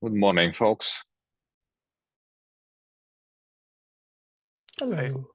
Good morning, folks. Hello.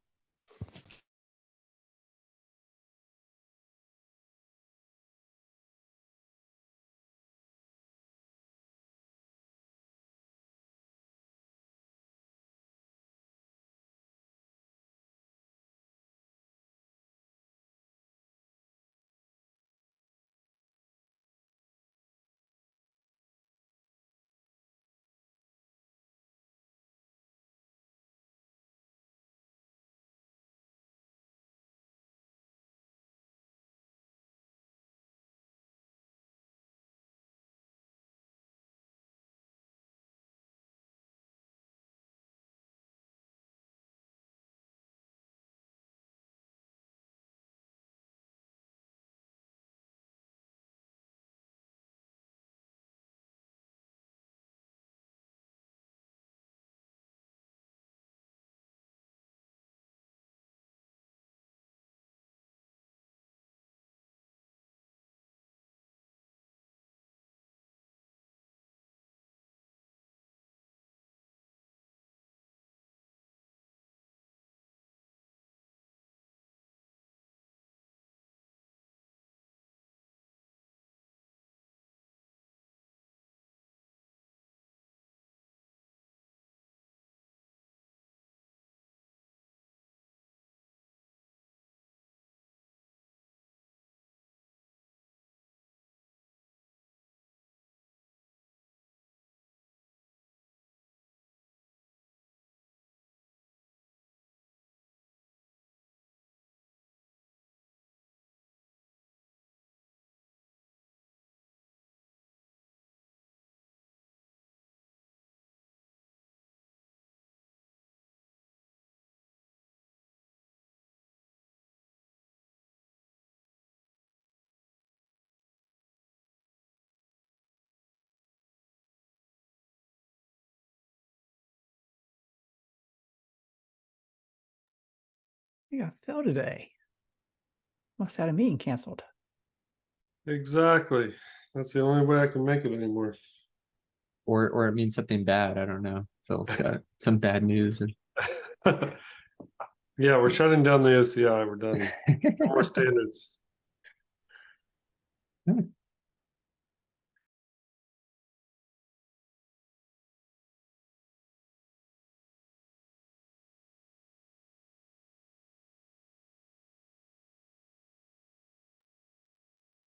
We got Phil today. Must have had a meeting canceled. Exactly. That's the only way I can make it anymore. Or it means something bad. I don't know. Phil's got some bad news. Yeah, we're shutting down the OCI. We're done. No more standards.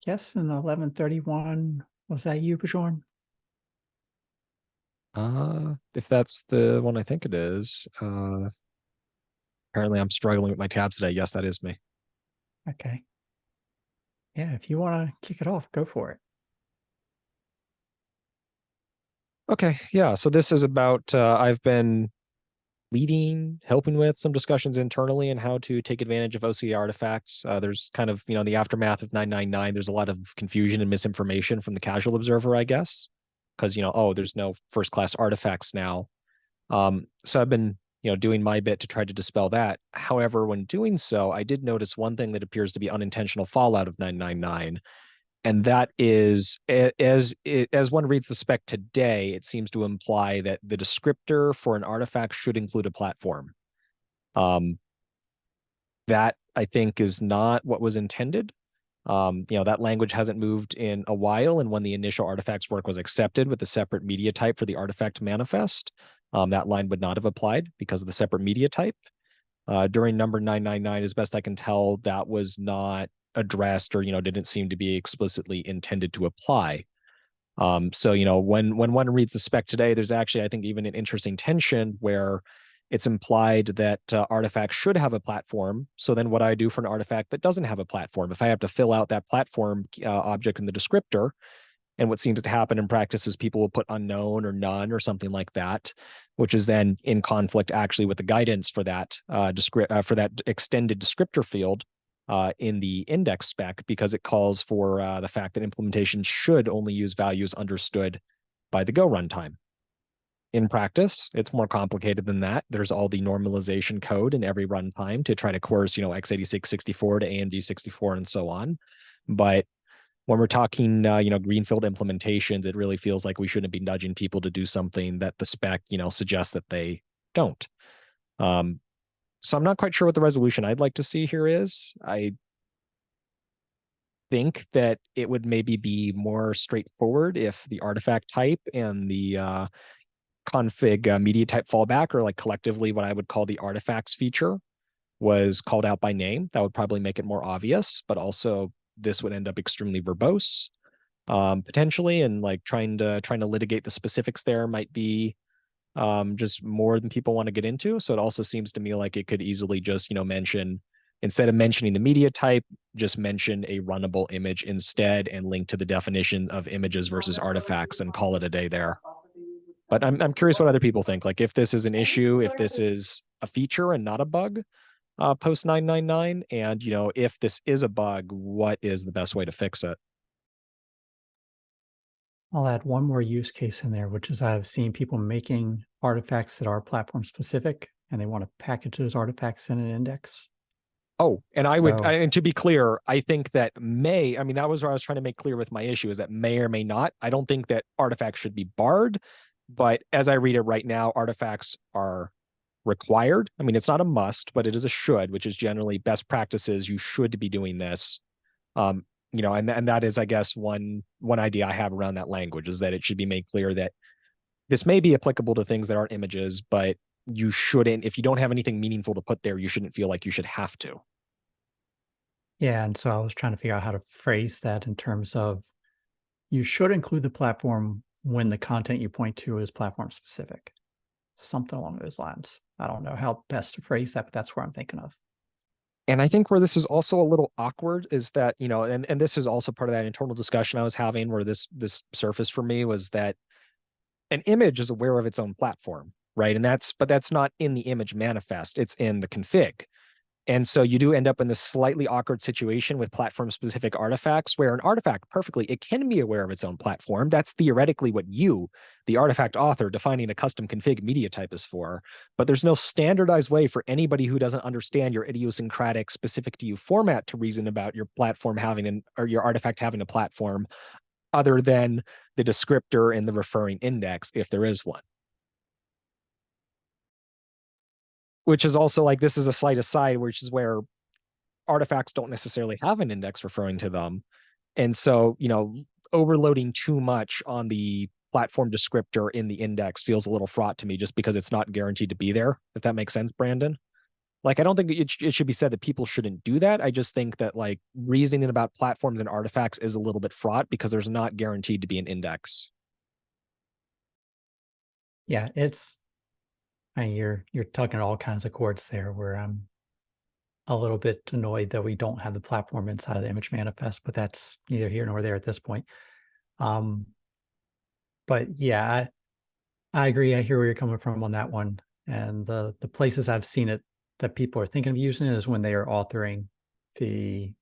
Yes, in 1131. Was that you, Bjorn? If that's the one I think it is. Apparently I'm struggling with my tabs today. Yes, that is me. Okay. Yeah, if you want to kick it off, go for it. Okay, yeah. So this is about I've been helping with some discussions internally on how to take advantage of OCI artifacts. There's kind of, in the aftermath of 999, there's a lot of confusion and misinformation from the casual observer, I guess, because, oh, there's no first class artifacts now. So I've been, doing my bit to try to dispel that. However, when doing so, I did notice one thing that appears to be unintentional fallout of 999. And that is, as one reads the spec today, it seems to imply that the descriptor for an artifact should include a platform. That I think is not what was intended. That language hasn't moved in a while, and when the initial artifacts work was accepted with a separate media type for the artifact manifest, that line would not have applied because of the separate media type. During number 999, as best I can tell, that was not addressed or, didn't seem to be explicitly intended to apply. So, when one reads the spec today, there's actually, I think, even an interesting tension where it's implied that artifacts should have a platform. So then what I do for an artifact that doesn't have a platform, if I have to fill out that platform object in the descriptor, and what seems to happen in practice is people will put unknown or none or something like that, which is then in conflict actually with the guidance for that for that extended descriptor field in the index spec, because it calls for the fact that implementation should only use values understood by the Go runtime. In practice, it's more complicated than that. There's all the normalization code in every runtime to try to coerce, x86 64 to AMD 64 and so on. But when we're talking, greenfield implementations, it really feels like we shouldn't be nudging people to do something that the spec, suggests that they don't. So I'm not quite sure what the resolution I'd like to see here is. I think that it would maybe be more straightforward if the artifact type and the config media type fallback, or like collectively what I would call the artifacts feature, was called out by name. That would probably make it more obvious, but also this would end up extremely verbose, potentially, and like trying to litigate the specifics there might be just more than people want to get into. So it also seems to me like it could easily just, mention, instead of mentioning the media type, just mention a runnable image instead and link to the definition of images versus artifacts and call it a day there. But I'm curious what other people think. Like if this is an issue, if this is a feature and not a bug, post 999, and if this is a bug, what is the best way to fix it? I'll add one more use case in there, which is I've seen people making artifacts that are platform specific, and they want to package those artifacts in an index. Oh, and So- and to be clear, I think that that was what I was trying to make clear with my issue, is that may or may not. I don't think that artifacts should be barred, but as I read it right now, artifacts are required. I mean, it's not a must, but it is a should, which is generally best practices. You should be doing this. And that is, I guess, one idea I have around that language, is that it should be made clear that this may be applicable to things that aren't images, but you shouldn't, if you don't have anything meaningful to put there, you shouldn't feel like you should have to. Yeah, and so I was trying to figure out how to phrase that in terms of you should include the platform when the content you point to is platform specific. Something along those lines. I don't know how best to phrase that, but that's where I'm thinking of. And I think where this is also a little awkward is that, and this is also part of that internal discussion I was having, where this surfaced for me, was that an image is aware of its own platform, right? But that's not in the image manifest, it's in the config. And so you do end up in this slightly awkward situation with platform specific artifacts, where an artifact perfectly, it can be aware of its own platform. That's theoretically what you, the artifact author, defining a custom config media type is for. But there's no standardized way for anybody who doesn't understand your idiosyncratic, specific to you format to reason about your platform having or your artifact having a platform other than the descriptor and the referring index, if there is one. Which is also like, this is a slight aside, which is where artifacts don't necessarily have an index referring to them. And so, overloading too much on the platform descriptor in the index feels a little fraught to me, just because it's not guaranteed to be there, if that makes sense, Brandon. Like, I don't think it should be said that people shouldn't do that. I just think that like reasoning about platforms and artifacts is a little bit fraught, because there's not guaranteed to be an index. Yeah, you're tugging all kinds of chords there, where I'm a little bit annoyed that we don't have the platform inside of the image manifest, but that's neither here nor there at this point. But yeah, I agree. I hear where you're coming from on that one. And the places I've seen it that people are thinking of using it is when they are authoring the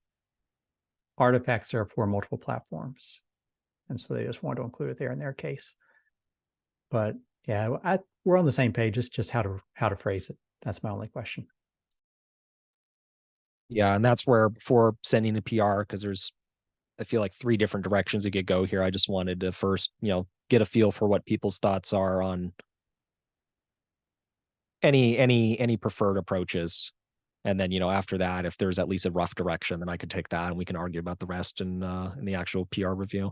artifacts that are for multiple platforms. And so they just want to include it there in their case. But yeah, we're on the same page. It's just how to phrase it. That's my only question. Yeah, and that's where, before sending a PR, because I feel like 3 different directions it could go here. I just wanted to first, get a feel for what people's thoughts are on any preferred approaches. And then, after that, if there's at least a rough direction, then I could take that and we can argue about the rest in the actual PR review.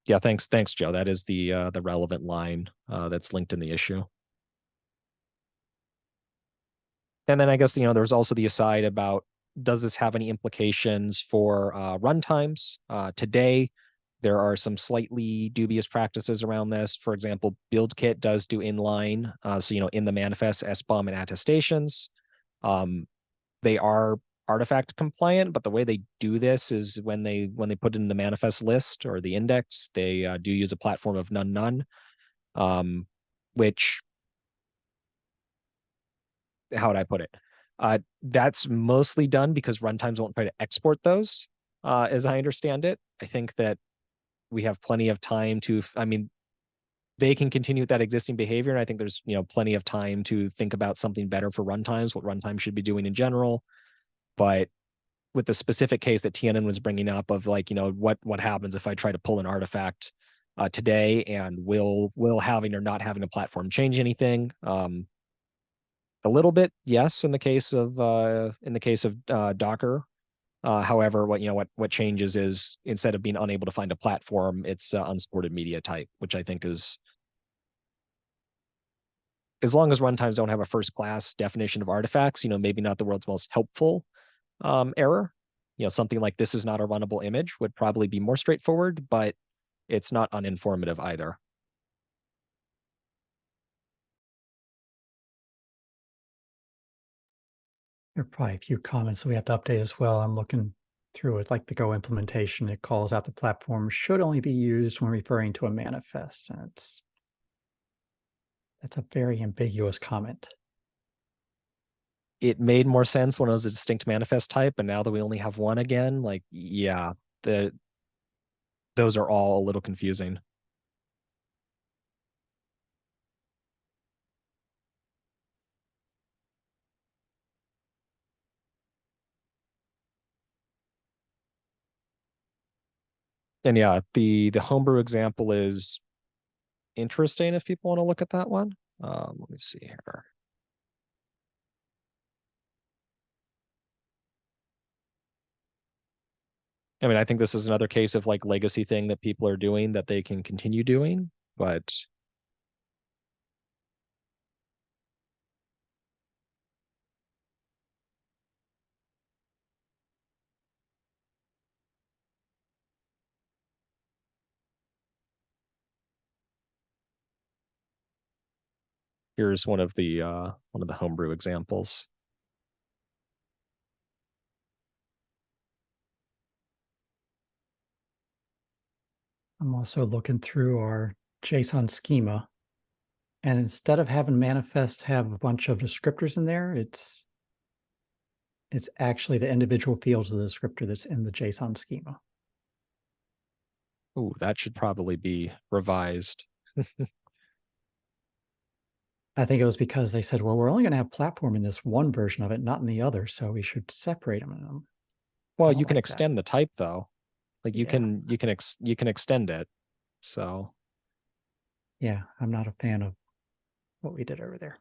Yeah, thanks, Joe. That is the relevant line that's linked in the issue. And then I guess, there's also the aside about, does this have any implications for runtimes? Today, there are some slightly dubious practices around this. For example, BuildKit does do inline. So, in the manifest, SBOM and attestations. They are artifact compliant, but the way they do this is when they put in the manifest list or the index, they do use a platform of none, which, how would I put it? That's mostly done because runtimes won't try to export those, as I understand it. I think that we have plenty of time to, they can continue with that existing behavior. And I think there's, plenty of time to think about something better for runtimes, what runtime should be doing in general. But with the specific case that Tianan was bringing up of like, what happens if I try to pull an artifact today, and will having or not having a platform change anything? A little bit, yes, in the case of Docker. However, what changes is, instead of being unable to find a platform, it's unsupported media type, which I think is, as long as runtimes don't have a first class definition of artifacts, maybe not the world's most helpful error. Something like this is not a runnable image would probably be more straightforward, but it's not uninformative either. There are probably a few comments that we have to update as well. I'm looking through it, like the Go implementation. It calls out the platform should only be used when referring to a manifest, and that's a very ambiguous comment. It made more sense when it was a distinct manifest type, and now that we only have one again, like, yeah, those are all a little confusing. And yeah, the homebrew example is interesting if people want to look at that one. Let me see here. I mean, I think this is another case of like legacy thing that people are doing that they can continue doing, but here's one of the homebrew examples. I'm also looking through our JSON schema, and instead of having manifest have a bunch of descriptors in there, it's actually the individual fields of the descriptor that's in the JSON schema. Ooh, that should probably be revised. I think it was because they said, well, we're only going to have platform in this one version of it, not in the other, so we should separate them. Well, don't you can like that. extend the type though. Like you Yeah. can extend it. So Yeah, I'm not a fan of what we did over there.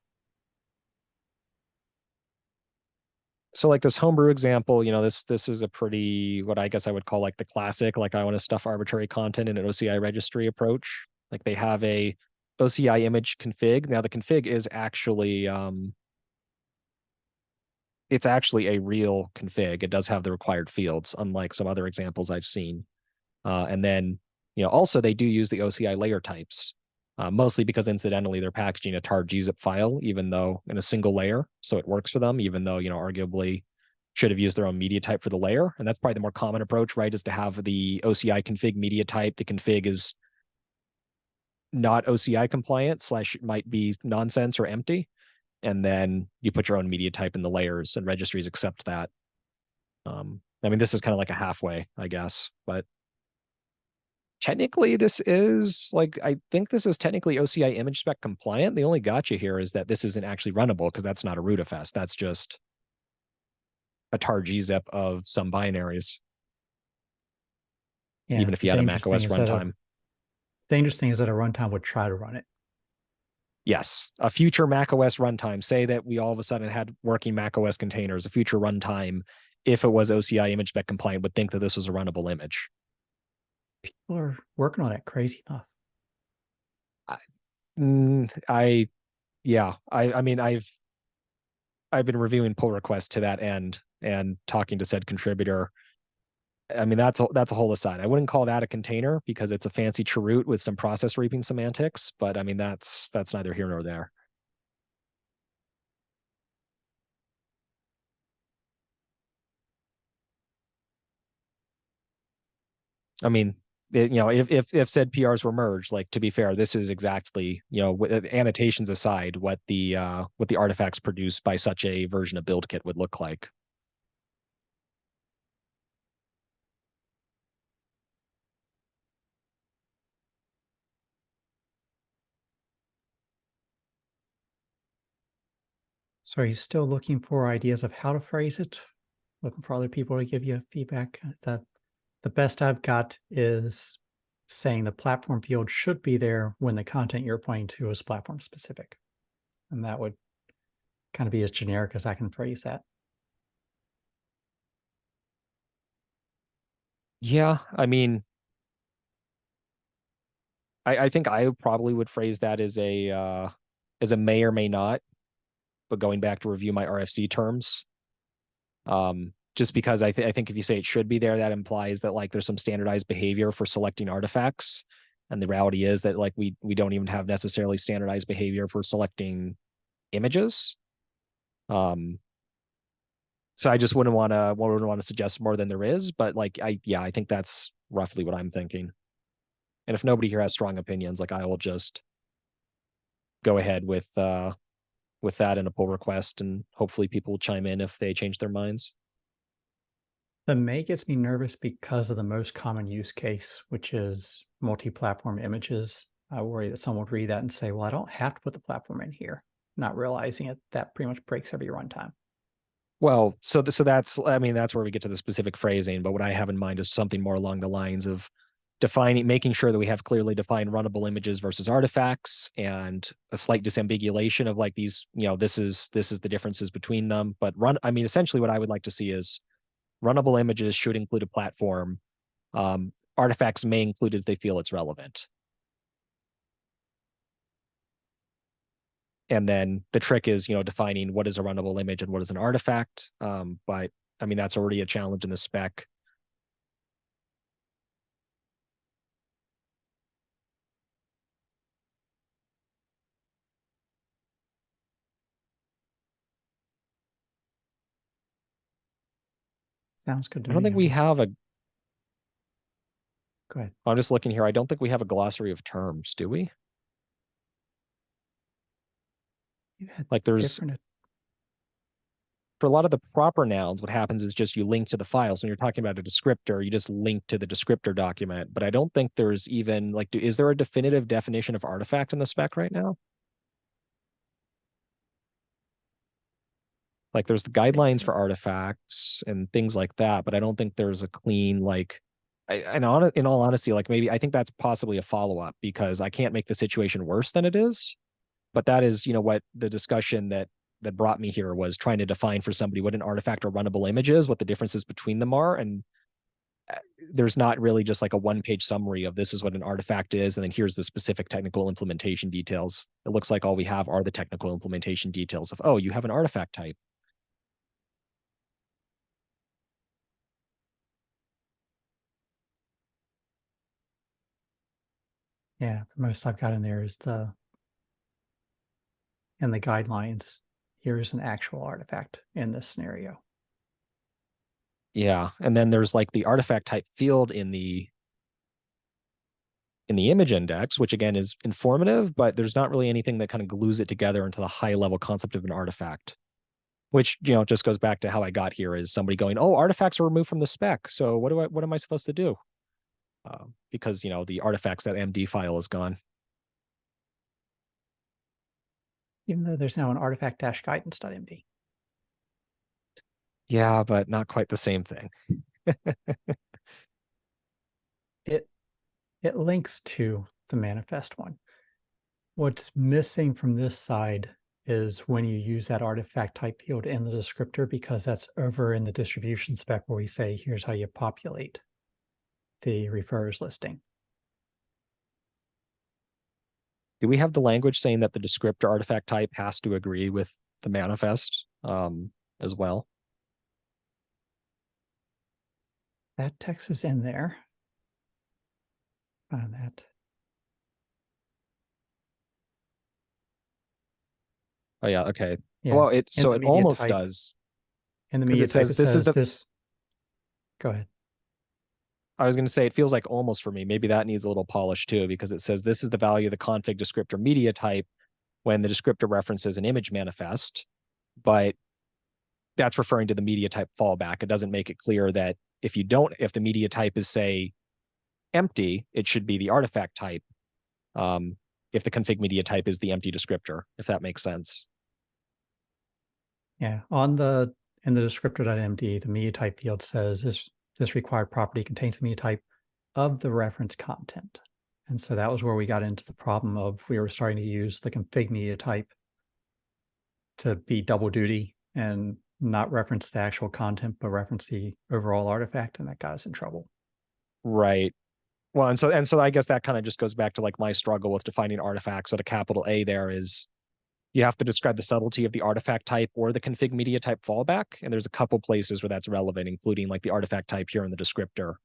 so like this homebrew example, this is a pretty, what I guess I would call like the classic, like I want to stuff arbitrary content in an OCI registry approach. Like they have a OCI image config. Now the config is actually it's actually a real config. It does have the required fields, unlike some other examples I've seen. And then, also they do use the OCI layer types, mostly because incidentally they're packaging a tar gzip file, even though in a single layer. So it works for them, even though, arguably should have used their own media type for the layer. And that's probably the more common approach, right? Is to have the OCI config media type. The config is not OCI compliant / might be nonsense or empty. And then you put your own media type in the layers, and registries accept that. I mean, this is kind of like a halfway, I guess, but technically this is like, I think this is technically OCI image spec compliant. The only gotcha here is that this isn't actually runnable because that's not a rootfs. That's just a tar gzip of some binaries. Yeah, even if you had a macOS runtime. The dangerous thing is that a runtime would try to run it. Yes, a future macOS runtime, say that we all of a sudden had working macOS containers, a future runtime, if it was OCI image spec compliant, would think that this was a runnable image. People are working on it crazy enough. I mean, I've been reviewing pull requests to that end and talking to said contributor. I mean, that's a whole aside. I wouldn't call that a container because it's a fancy cheroot with some process reaping semantics, but I mean, that's neither here nor there. I mean, if said PRs were merged, like, to be fair, this is exactly, with annotations aside, what the artifacts produced by such a version of BuildKit would look like. So are you still looking for ideas of how to phrase it? Looking for other people to give you feedback? The best I've got is saying the platform field should be there when the content you're pointing to is platform specific. And that would kind of be as generic as I can phrase that. Yeah, I mean, I think I probably would phrase that as a may or may not, but going back to review my RFC terms. Just because I think if you say it should be there, that implies that like there's some standardized behavior for selecting artifacts. And the reality is that like we don't even have necessarily standardized behavior for selecting images. So I just wouldn't want to suggest more than there is, but like I think that's roughly what I'm thinking. And if nobody here has strong opinions, like I will just go ahead with that in a pull request, and hopefully people will chime in if they change their minds. The may gets me nervous because of the most common use case, which is multi-platform images. I worry that someone would read that and say, well, I don't have to put the platform in here, not realizing it. That pretty much breaks every runtime. Well, so that's, I mean, that's where we get to the specific phrasing, but what I have in mind is something more along the lines of making sure that we have clearly defined runnable images versus artifacts, and a slight disambiguation of like these, this is the differences between them. But I mean, essentially what I would like to see is runnable images should include a platform. Artifacts may include it if they feel it's relevant. And then the trick is, defining what is a runnable image and what is an artifact. But I mean, that's already a challenge in the spec. Sounds good to I me. don't think we have a, Go ahead. I'm just looking here. I don't think we have a glossary of terms, do we? You had Like there's, different. for a lot of the proper nouns, what happens is just you link to the file. So when you're talking about a descriptor, you just link to the descriptor document. But I don't think there's even like, is there a definitive definition of artifact in the spec right now? Like there's the guidelines for artifacts and things like that, but I don't think there's a clean like, in all honesty, like maybe I think that's possibly a follow-up, because I can't make the situation worse than it is. But that is, what the discussion that brought me here was trying to define for somebody what an artifact or runnable image is, what the differences between them are. And there's not really just like a one-page summary of this is what an artifact is, and then here's the specific technical implementation details. It looks like all we have are the technical implementation details of, oh, you have an artifact type. Yeah, the most I've got in there is in the guidelines, here's an actual artifact in this scenario. Yeah, and then there's like the artifact type field in the image index, which again is informative, but there's not really anything that kind of glues it together into the high level concept of an artifact, which, just goes back to how I got here, is somebody going, oh, artifacts are removed from the spec. So what am I supposed to do? Because, the artifacts.md file is gone. Even though there's now an artifact-guidance.md. Yeah, but not quite the same thing. It links to the manifest one. What's missing from this side is when you use that artifact type field in the descriptor, because that's over in the distribution spec where we say, here's how you populate the referrers listing. Do we have the language saying that the descriptor artifact type has to agree with the manifest as well? That text is in there. Find that. Oh yeah, okay. Yeah. Well, it media almost type, does. In the 'Cause media it type, says it this is says the- this. Go ahead. I was going to say, it feels like almost for me. Maybe that needs a little polish too, because it says this is the value of the config descriptor media type when the descriptor references an image manifest, but that's referring to the media type fallback. It doesn't make it clear that if the media type is, say, empty, it should be the artifact type. If the config media type is the empty descriptor, if that makes sense. Yeah, in the descriptor.md, the media type field says this required property contains the media type of the reference content. And so that was where we got into the problem of we were starting to use the config media type to be double duty and not reference the actual content, but reference the overall artifact, and that got us in trouble. Right. Well, and so I guess that kind of just goes back to like my struggle with defining artifacts. So the capital A there is you have to describe the subtlety of the artifact type or the config media type fallback. And there's a couple places where that's relevant, including like the artifact type here in the descriptor.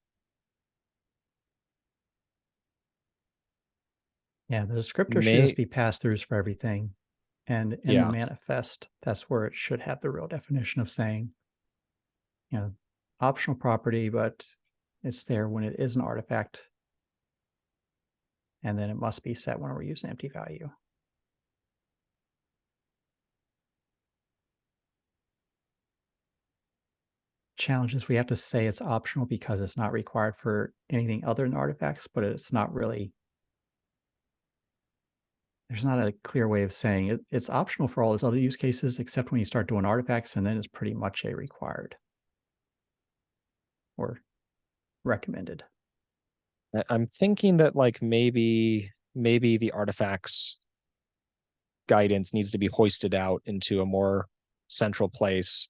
Yeah, the descriptor should just be pass-throughs for everything. And in the manifest, that's where it should have the real definition of saying, you know, optional property, but it's there when it is an artifact. And then it must be set when we're using empty value. Challenge is we have to say it's optional because it's not required for anything other than artifacts, but it's not really, there's not a clear way of saying it. It's optional for all those other use cases, except when you start doing artifacts, and then it's pretty much a required or recommended. I'm thinking that like maybe the artifacts guidance needs to be hoisted out into a more central place.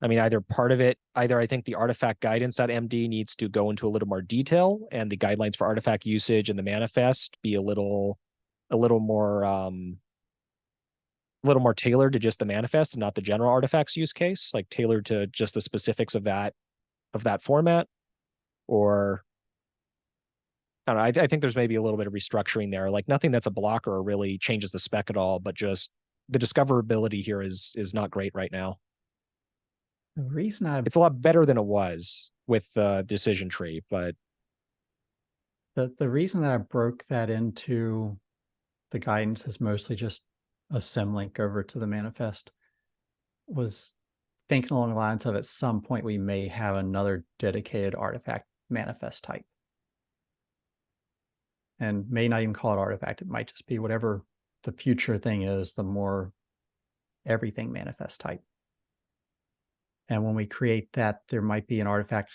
I mean, either part of it, either I think the artifact guidance.md needs to go into a little more detail, and the guidelines for artifact usage and the manifest be a little more tailored to just the manifest and not the general artifacts use case, like tailored to just the specifics of that format. Or I don't know, I think there's maybe a little bit of restructuring there, like nothing that's a blocker or really changes the spec at all, but just the discoverability here is not great right now. The reason it's a lot better than it was with the decision tree, but the reason that I broke that into the guidance is mostly just a symlink over to the manifest was thinking along the lines of at some point we may have another dedicated artifact manifest type. And may not even call it artifact. It might just be whatever the future thing is, the more everything manifest type. And when we create that, there might be an artifact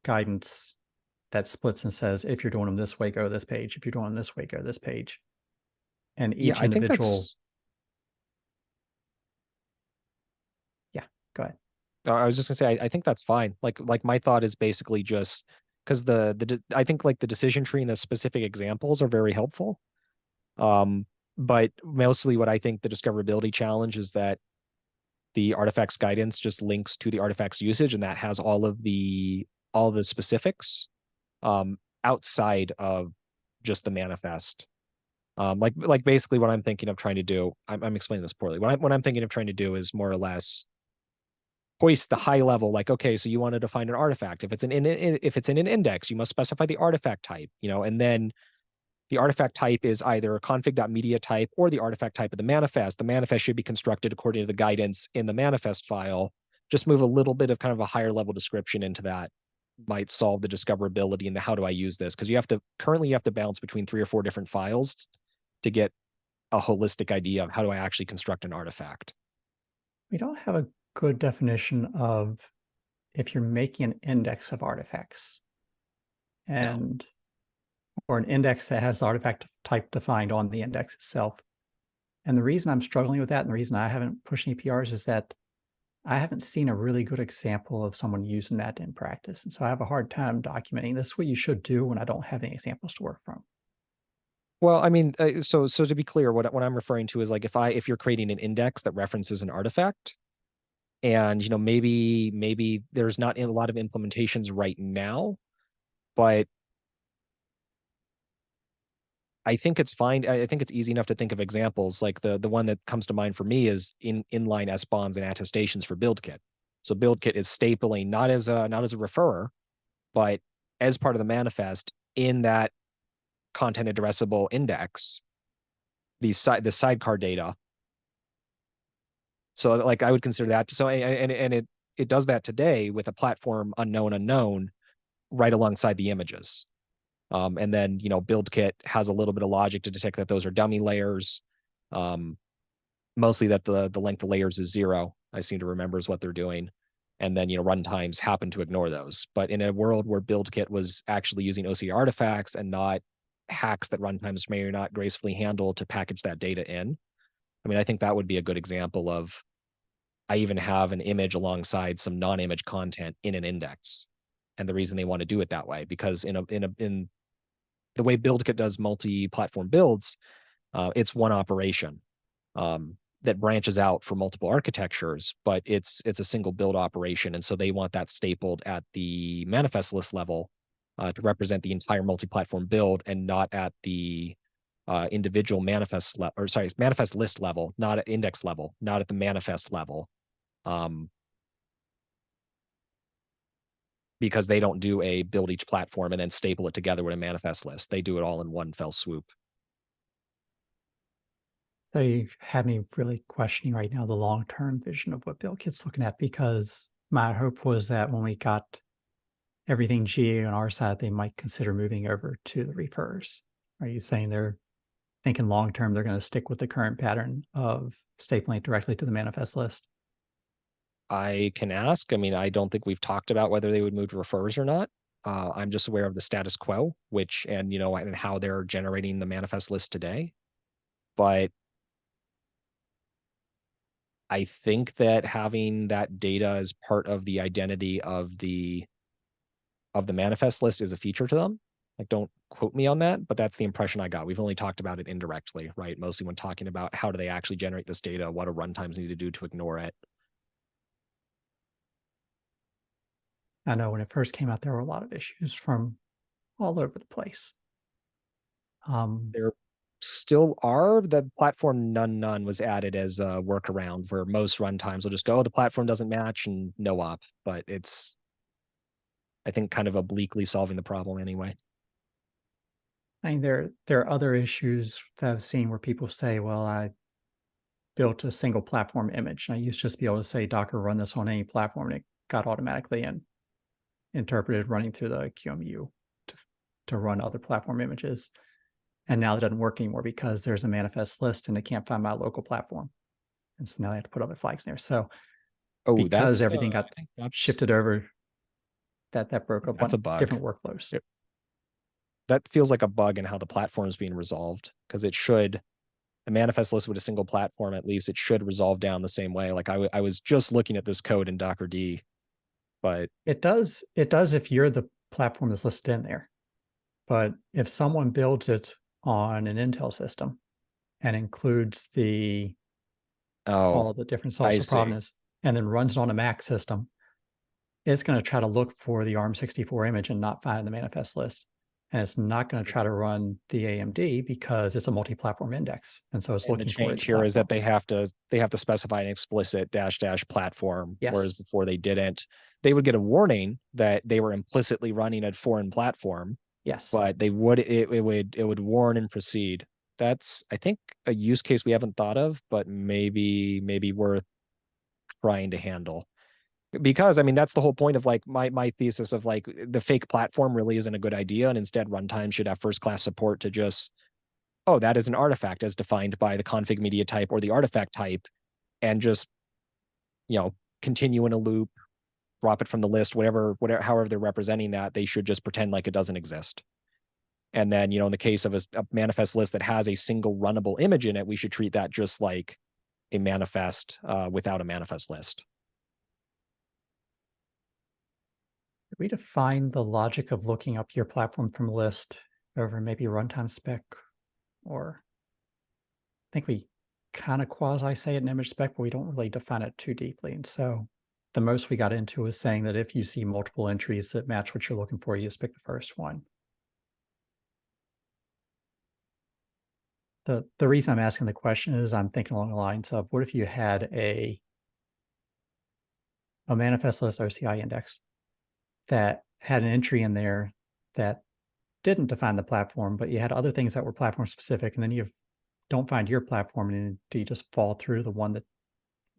guidance that splits and says, if you're doing them this way, go to this page. If you're doing them this way, go to this page. And each individual. Yeah, go ahead. I was just gonna say, I think that's fine. Like my thought is basically just because I think like the decision tree and the specific examples are very helpful. But mostly what I think the discoverability challenge is that the artifacts guidance just links to the artifacts usage, and that has all the specifics outside of just the manifest. Like basically what I'm thinking of trying to do, I'm explaining this poorly. What I'm thinking of trying to do is more or less hoist the high level, like, okay, so you want to define an artifact. If it's in an index, you must specify the artifact type, and then the artifact type is either a config.media type or the artifact type of the manifest. The manifest should be constructed according to the guidance in the manifest file. Just move a little bit of kind of a higher level description into that might solve the discoverability and the how do I use this? Because currently you have to bounce between 3 or 4 different files to get a holistic idea of how do I actually construct an artifact. We don't have a good definition of if you're making an index of artifacts and or an index that has the artifact type defined on the index itself. And the reason I'm struggling with that and the reason I haven't pushed any PRs is that I haven't seen a really good example of someone using that in practice. And so I have a hard time documenting this is what you should do when I don't have any examples to work from. Well, I mean, so to be clear, what I'm referring to is like if you're creating an index that references an artifact, and maybe there's not a lot of implementations right now, but I think it's fine. I think it's easy enough to think of examples. Like the one that comes to mind for me is inline SBOMs and attestations for BuildKit. So BuildKit is stapling not as a referrer, but as part of the manifest in that content addressable index, the sidecar data. So like I would consider that. So and it does that today with a platform unknown right alongside the images. And then, BuildKit has a little bit of logic to detect that those are dummy layers. Mostly that the length of layers is 0. I seem to remember is what they're doing. And then, runtimes happen to ignore those. But in a world where BuildKit was actually using OCI artifacts and not hacks that runtimes may or not gracefully handle to package that data in, I mean, I think that would be a good example of, I even have an image alongside some non-image content in an index. And the reason they want to do it that way, because in the way BuildKit does multi-platform builds, it's one operation that branches out for multiple architectures, but it's a single build operation. And so they want that stapled at the manifest list level to represent the entire multi-platform build, and not at the individual manifest list level, not at index level, not at the manifest level. Because they don't do a build each platform and then staple it together with a manifest list. They do it all in one fell swoop. So you have me really questioning right now the long-term vision of what BuildKit's looking at, because my hope was that when we got everything GA on our side, they might consider moving over to the refers. Are you saying they're thinking long-term they're going to stick with the current pattern of stapling it directly to the manifest list? I can ask. I mean, I don't think we've talked about whether they would move to refers or not. I'm just aware of the status quo, and how they're generating the manifest list today. But I think that having that data as part of the identity of the manifest list is a feature to them. Like, don't quote me on that, but that's the impression I got. We've only talked about it indirectly, right? Mostly when talking about how do they actually generate this data, what do runtimes need to do to ignore it. I know when it first came out, there were a lot of issues from all over the place. There still are. The platform none was added as a workaround, where most runtimes will just go, oh, the platform doesn't match, and no op. But it's, I think, kind of obliquely solving the problem anyway. I mean, there are other issues that I've seen where people say, well, I built a single platform image. And I used to just be able to say, Docker, run this on any platform, and it got automatically interpreted running through the QEMU to run other platform images. And now it doesn't work anymore because there's a manifest list and it can't find my local platform. And so now they have to put other flags in there. So because everything got shifted over, that broke up that's a on bug. different workflows. Yep. That feels like a bug in how the platform is being resolved, because it should, a manifest list with a single platform, at least it should resolve down the same way. Like I was just looking at this code in Dockerd, but it does if you're the platform that's listed in there. But if someone builds it on an Intel system and includes all the different source of provenance and then runs it on a Mac system, it's going to try to look for the ARM64 image and not find it in the manifest list. And it's not going to try to run the AMD because it's a multi-platform index. And so it's looking the for change here is that they have to specify an explicit -- platform, whereas before they didn't. They would get a warning that they were implicitly running a foreign platform. Yes. But it would warn and proceed. That's, I think, a use case we haven't thought of, but maybe worth trying to handle. Because I mean, that's the whole point of like my thesis of like the fake platform really isn't a good idea, and instead runtime should have first class support to just, oh, that is an artifact as defined by the config media type or the artifact type, and just, continue in a loop, drop it from the list, whatever, however they're representing that, they should just pretend like it doesn't exist. And then, in the case of a manifest list that has a single runnable image in it, we should treat that just like a manifest without a manifest list. Did we define the logic of looking up your platform from a list over maybe runtime spec? Or I think we kind of quasi say it in image spec, but we don't really define it too deeply. And so the most we got into was saying that if you see multiple entries that match what you're looking for, you just pick the first one. The reason I'm asking the question is I'm thinking along the lines of, what if you had a manifest list OCI index that had an entry in there that didn't define the platform, but you had other things that were platform specific, and then you don't find your platform, and do you just fall through the one that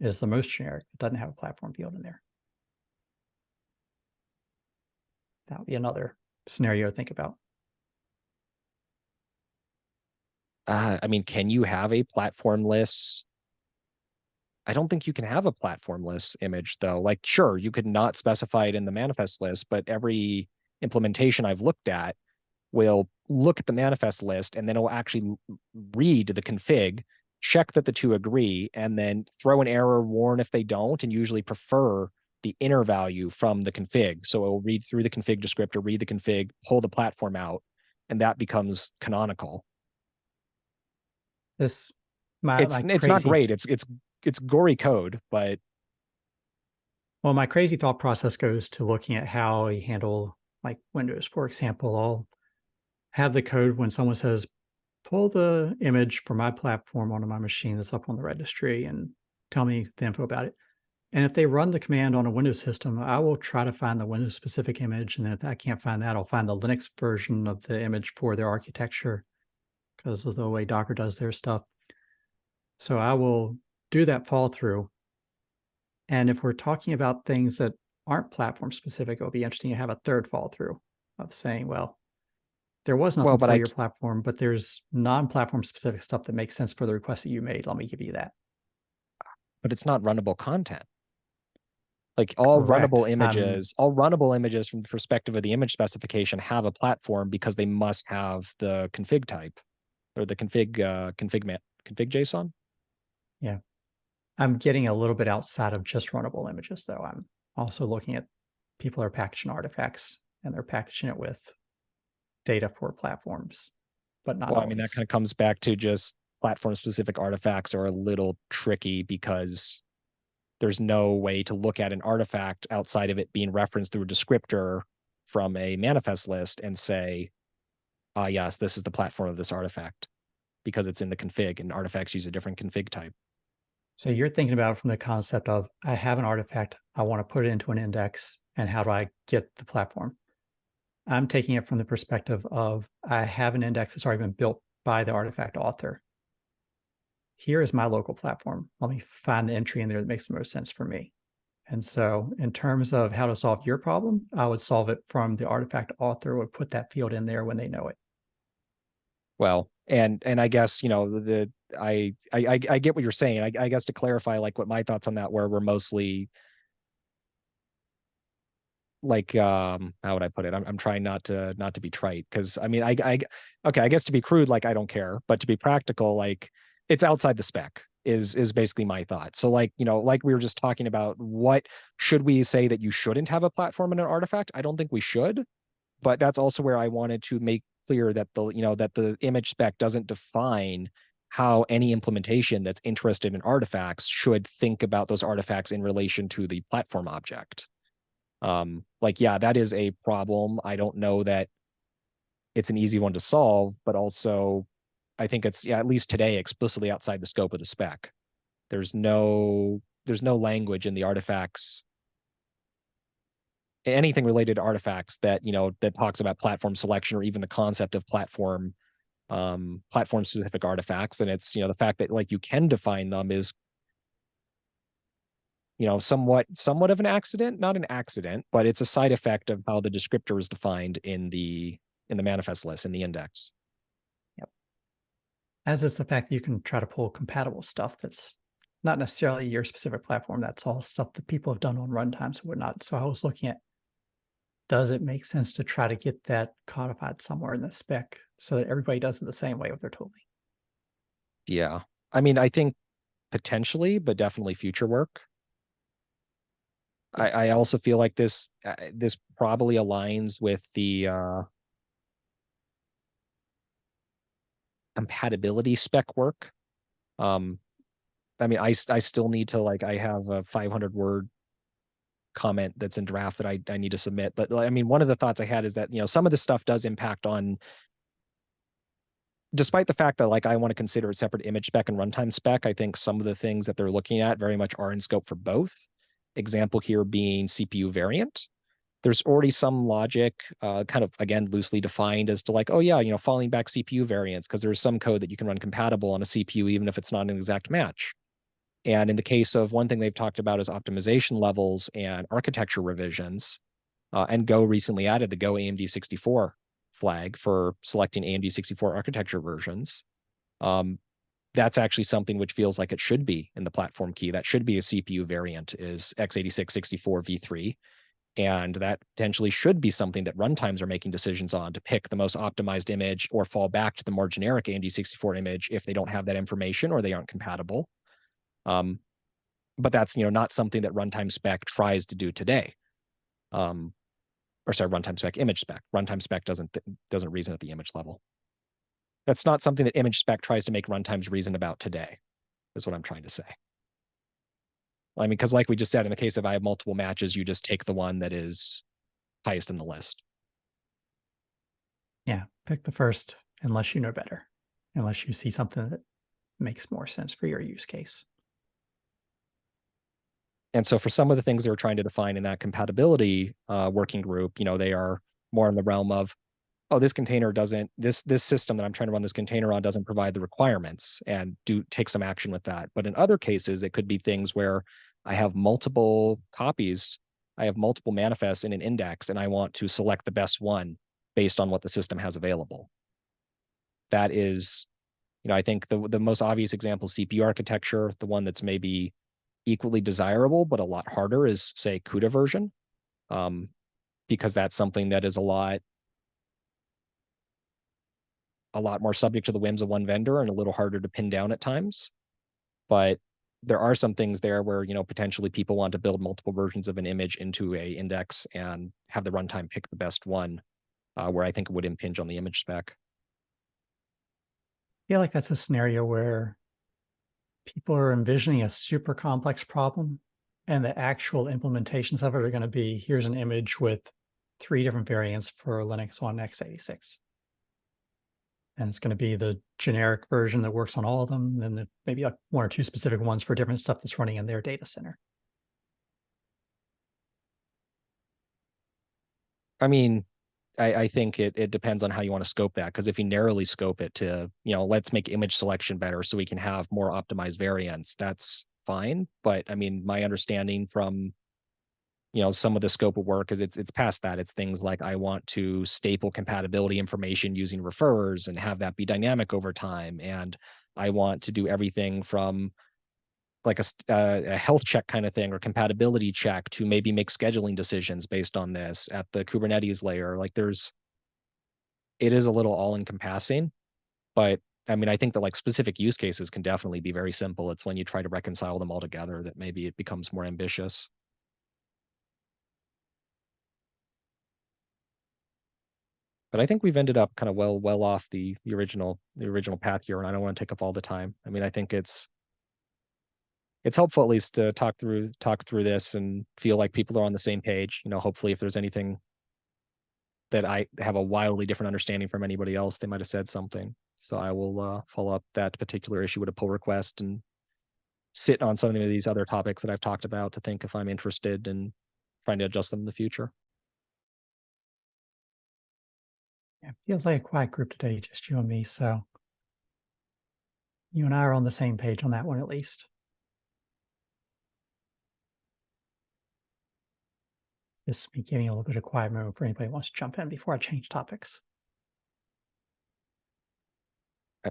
is the most generic, that doesn't have a platform field in there? That would be another scenario to think about. I mean, can you have a platform list I don't think you can have a platformless image though. Like, sure, you could not specify it in the manifest list, but every implementation I've looked at will look at the manifest list and then it'll actually read the config, check that the two agree, and then throw an error, warn if they don't, and usually prefer the inner value from the config. So it will read through the config descriptor, read the config, pull the platform out, and that becomes canonical. This It's not crazy great. It's gory code, but Well, my crazy thought process goes to looking at how we handle like Windows. For example, I'll have the code when someone says, pull the image for my platform onto my machine that's up on the registry and tell me the info about it. And if they run the command on a Windows system, I will try to find the Windows specific image. And then if I can't find that, I'll find the Linux version of the image for their architecture because of the way Docker does their stuff. So I will do that fall through. And if we're talking about things that aren't platform specific, it'll be interesting to have a third fall through of saying, well, there was nothing for your platform, but there's non-platform specific stuff that makes sense for the request that you made. Let me give you that. But it's not runnable content. Like all runnable images from the perspective of the image specification have a platform because they must have the config type or the config JSON. Yeah. I'm getting a little bit outside of just runnable images, though. I'm also looking at people are packaging artifacts and they're packaging it with data for platforms, but not always. I mean, that kind of comes back to just platform specific artifacts are a little tricky because there's no way to look at an artifact outside of it being referenced through a descriptor from a manifest list and say, yes, this is the platform of this artifact because it's in the config and artifacts use a different config type. So you're thinking about it from the concept of, I have an artifact, I want to put it into an index, and how do I get the platform? I'm taking it from the perspective of, I have an index that's already been built by the artifact author. Here is my local platform. Let me find the entry in there that makes the most sense for me. And so in terms of how to solve your problem, I would solve it from the artifact author would put that field in there when they know it. Well, and I guess, I get what you're saying. I guess to clarify, like what my thoughts on that were mostly like, how would I put it? I'm trying not to be trite because I mean, okay, I guess to be crude, like I don't care, but to be practical, like it's outside the spec is basically my thought. So like, like we were just talking about, what should we say that you shouldn't have a platform in an artifact? I don't think we should, but that's also where I wanted to make clear that the image spec doesn't define how any implementation that's interested in artifacts should think about those artifacts in relation to the platform object. Like, yeah, that is a problem. I don't know that it's an easy one to solve, but also I think it's, at least today, explicitly outside the scope of the spec. There's no language in the artifacts, anything related to artifacts that, that talks about platform selection or even the concept of platform specific artifacts. And it's, the fact that like you can define them is, somewhat of an accident, not an accident, but it's a side effect of how the descriptor is defined in the manifest list, in the index. Yep. As is the fact that you can try to pull compatible stuff that's not necessarily your specific platform. That's all stuff that people have done on runtimes and whatnot. So I was looking at, does it make sense to try to get that codified somewhere in the spec so that everybody does it the same way with their tooling? Yeah. I mean, I think potentially, but definitely future work. I also feel like this probably aligns with the compatibility spec work. I mean, I still need to, like, I have a 500 word comment that's in draft that I need to submit. But I mean, one of the thoughts I had is that, some of this stuff does impact on, despite the fact that like I want to consider a separate image spec and runtime spec, I think some of the things that they're looking at very much are in scope for both. Example here being CPU variant. There's already some logic, kind of, again, loosely defined as to like, oh yeah, falling back CPU variants, because there's some code that you can run compatible on a CPU, even if it's not an exact match. And in the case of one thing they've talked about is optimization levels and architecture revisions. And Go recently added the Go AMD 64 flag for selecting AMD 64 architecture versions. that's actually something which feels like it should be in the platform key. That should be a CPU variant, is x86 64 v3. And that potentially should be something that runtimes are making decisions on, to pick the most optimized image or fall back to the more generic AMD 64 image if they don't have that information or they aren't compatible. But that's, not something that runtime spec tries to do today. Runtime spec, image spec. Runtime spec doesn't reason at the image level. That's not something that image spec tries to make runtimes reason about today, is what I'm trying to say. I mean, because like we just said, in the case of I have multiple matches, you just take the one that is highest in the list. Yeah, pick the first unless you know better, unless you see something that makes more sense for your use case. And so for some of the things they're trying to define in that compatibility working group, they are more in the realm of, oh, this container doesn't, this system that I'm trying to run this container on doesn't provide the requirements, and take some action with that. But in other cases, it could be things where I have multiple copies, I have multiple manifests in an index, and I want to select the best one based on what the system has available. That is, I think the most obvious example, CPU architecture, the one that's maybe equally desirable, but a lot harder is, say, CUDA version, because that's something that is a lot more subject to the whims of one vendor and a little harder to pin down at times. But there are some things there where, potentially people want to build multiple versions of an image into a index and have the runtime pick the best one, where I think it would impinge on the image spec. I feel like that's a scenario where people are envisioning a super complex problem, and the actual implementations of it are going to be, here's an image with 3 different variants for Linux on x86. And it's going to be the generic version that works on all of them, and then maybe like 1 or 2 specific ones for different stuff that's running in their data center. I mean, I think it depends on how you want to scope that, because if you narrowly scope it to, let's make image selection better so we can have more optimized variants, that's fine. But I mean, my understanding from, some of the scope of work is it's past that. It's things like, I want to staple compatibility information using refers and have that be dynamic over time. And I want to do everything from like a health check kind of thing, or compatibility check, to maybe make scheduling decisions based on this at the Kubernetes layer. Like it is a little all encompassing, but I mean, I think that like specific use cases can definitely be very simple. It's when you try to reconcile them all together that maybe it becomes more ambitious. But I think we've ended up kind of well off the original path here, and I don't want to take up all the time. I mean, I think it's helpful at least to talk through this and feel like people are on the same page. Hopefully if there's anything that I have a wildly different understanding from anybody else, they might have said something. So I will follow up that particular issue with a pull request and sit on some of these other topics that I've talked about to think if I'm interested in trying to adjust them in the future. Yeah, it feels like a quiet group today, just you and me. So you and I are on the same page on that one, at least. This is me giving a little bit of quiet moment for anybody who wants to jump in before I change topics.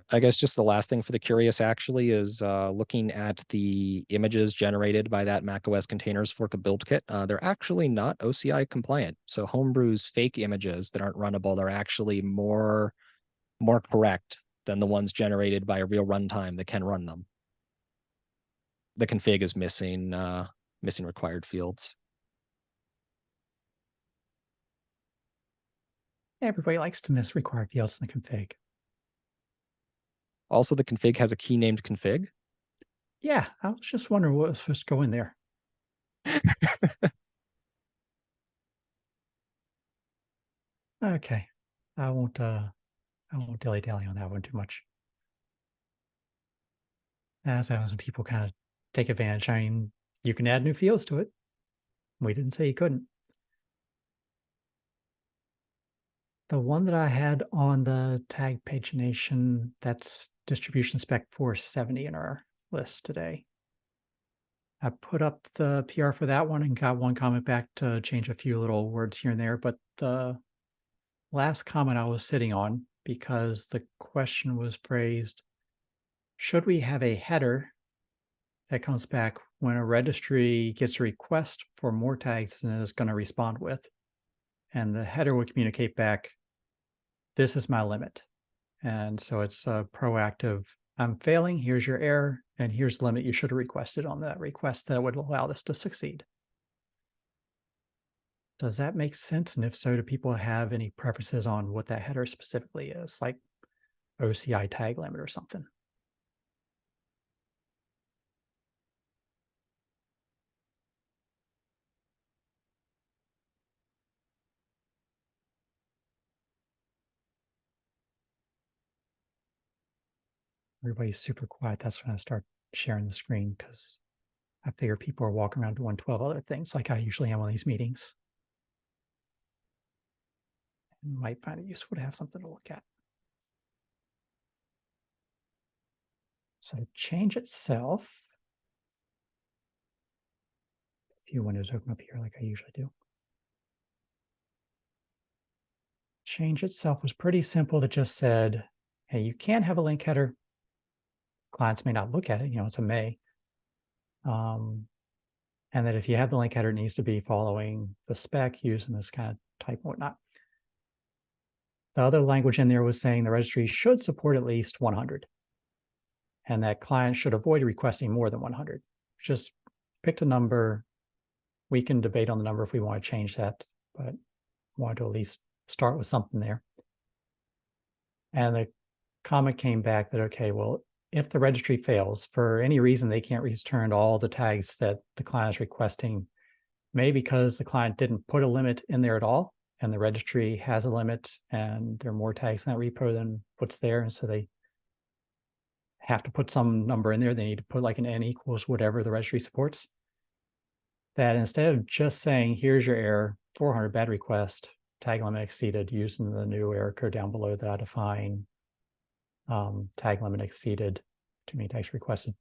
I guess just the last thing for the curious actually is looking at the images generated by that macOS containers fork of build kit. They're actually not OCI compliant. So Homebrew's fake images that aren't runnable are actually more correct than the ones generated by a real runtime that can run them. The config is missing required fields. Everybody likes to miss required fields in the config. Also, the config has a key named config. Yeah, I was just wondering what was supposed to go in there. Okay, I won't dilly-dally on that one too much. As happens when people kind of take advantage. I mean, you can add new fields to it. We didn't say you couldn't. The one that I had on the tag pagination, that's distribution spec 470 in our list today. I put up the PR for that one and got one comment back to change a few little words here and there. But the last comment I was sitting on, because the question was phrased, should we have a header that comes back when a registry gets a request for more tags than it is going to respond with? And the header will communicate back, this is my limit. And so it's a proactive, I'm failing, here's your error, and here's the limit you should have requested on that request that would allow this to succeed. Does that make sense? And if so, do people have any preferences on what that header specifically is, like OCI tag limit or something? Everybody's super quiet. That's when I start sharing the screen, because I figure people are walking around doing 12 other things like I usually am on these meetings. And might find it useful to have something to look at. So change itself. A few windows open up here like I usually do. Change itself was pretty simple. That just said, hey, you can have a link header. Clients may not look at it, it's a may. And that if you have the link header, it needs to be following the spec using this kind of type and whatnot. The other language in there was saying the registry should support at least 100. And that clients should avoid requesting more than 100. Just picked a number. We can debate on the number if we want to change that, but wanted to at least start with something there. And the comment came back that, okay, well, if the registry fails for any reason, they can't return all the tags that the client is requesting, maybe because the client didn't put a limit in there at all, and the registry has a limit and there are more tags in that repo than what's there. And so they have to put some number in there. They need to put like an n equals whatever the registry supports. That instead of just saying, here's your error, 400 bad request, tag limit exceeded, using the new error code down below that I define tag limit exceeded, too many tags requested.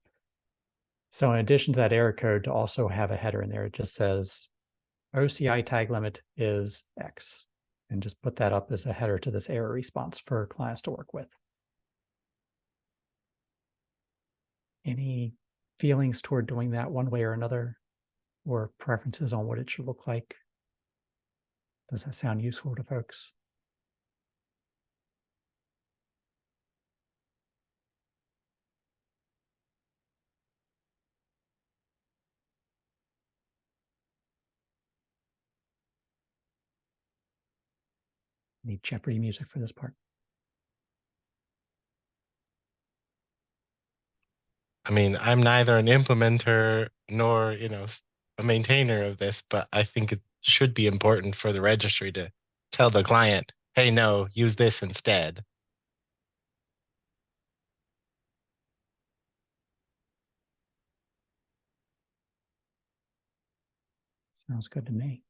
So in addition to that error code, to also have a header in there, it just says OCI tag limit is X, and just put that up as a header to this error response for clients to work with. Any feelings toward doing that one way or another, or preferences on what it should look like? Does that sound useful to folks? Need Jeopardy music for this part. I mean, I'm neither an implementer nor, a maintainer of this, but I think it should be important for the registry to tell the client, hey, no, use this instead. Sounds good to me.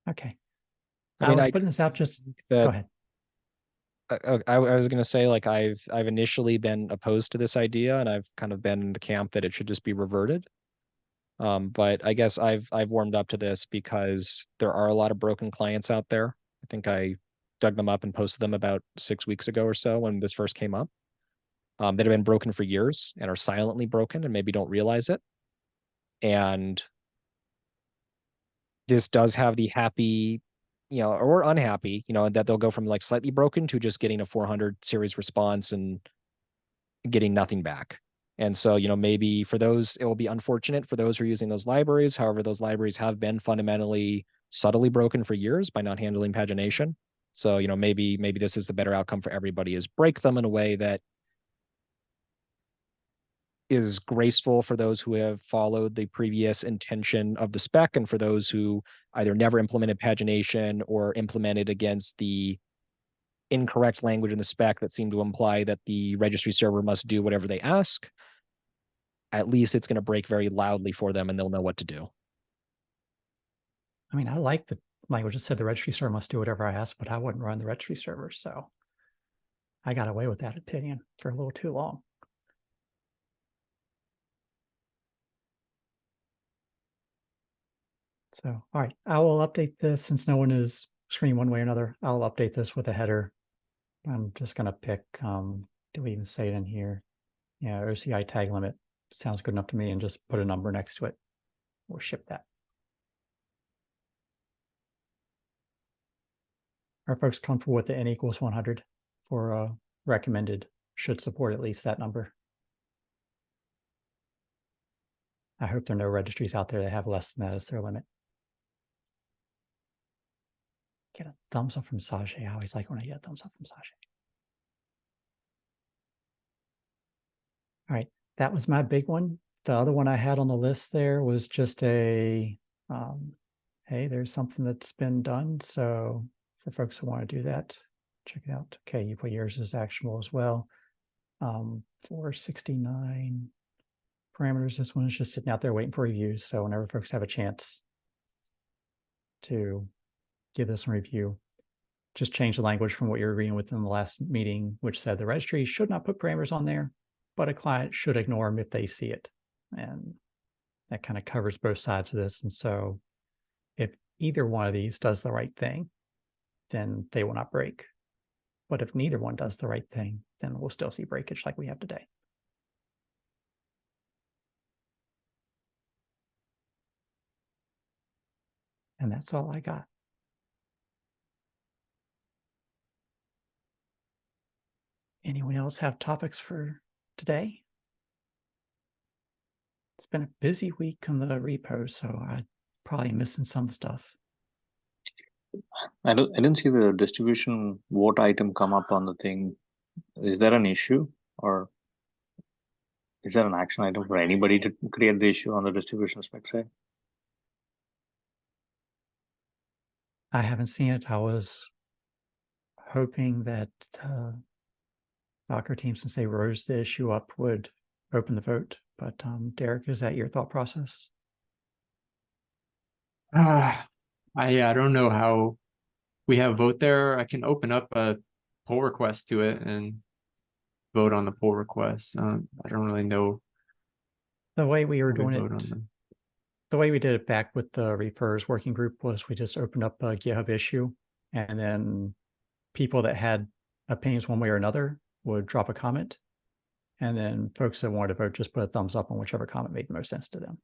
Okay. I was putting this out just, go ahead. I was going to say, like, I've initially been opposed to this idea, and I've kind of been in the camp that it should just be reverted. But I guess I've warmed up to this because there are a lot of broken clients out there. I think I dug them up and posted them about 6 weeks ago or so when this first came up. That have been broken for years and are silently broken and maybe don't realize it. And this does have the happy, or unhappy, that they'll go from like slightly broken to just getting a 400 series response and getting nothing back. And so, maybe for those, it will be unfortunate for those who are using those libraries. However, those libraries have been fundamentally subtly broken for years by not handling pagination. So, maybe this is the better outcome for everybody, is break them in a way that is graceful for those who have followed the previous intention of the spec, and for those who either never implemented pagination or implemented against the incorrect language in the spec that seemed to imply that the registry server must do whatever they ask. At least it's going to break very loudly for them and they'll know what to do. I mean, I like the language that said the registry server must do whatever I ask, but I wouldn't run the registry server. So I got away with that opinion for a little too long. So, all right, I will update this since no one is screening one way or another. I'll update this with a header I'm just gonna pick, do we even say it in here? Yeah, OCI tag limit sounds good enough to me, and just put a number next to it. We'll ship that. Are folks comfortable with the n equals 100 for recommended? Should support at least that number. I hope there are no registries out there that have less than that as their limit. Get a thumbs up from Sajay. I always like when I get a thumbs up from Sajay. All right, that was my big one. The other one I had on the list there was just a, hey, there's something that's been done. So for folks who want to do that, check it out. Okay, you put yours as actionable as well. 469 parameters. This one is just sitting out there waiting for reviews. So whenever folks have a chance to give this a review, just change the language from what you're agreeing with in the last meeting, which said the registry should not put parameters on there, but a client should ignore them if they see it. And that kind of covers both sides of this. And so if either one of these does the right thing, then they will not break. But if neither one does the right thing, then we'll still see breakage like we have today. And that's all I got. Anyone else have topics for today? It's been a busy week on the repo, so I'm probably missing some stuff. I didn't see the distribution vote item come up on the thing. Is there an issue, or is there an action item for anybody to create the issue on the distribution spec side? I haven't seen it. I was hoping that the Docker team, since they rose the issue up, would open the vote. But Derek, is that your thought process? I don't know how we have a vote there. I can open up a pull request to it and vote on the pull request. I don't really know. The way we were how we doing vote on it, them. the way we did it back with the refers working group was we just opened up a GitHub issue, and then people that had opinions one way or another would drop a comment. And then folks that wanted to vote just put a thumbs up on whichever comment made the most sense to them.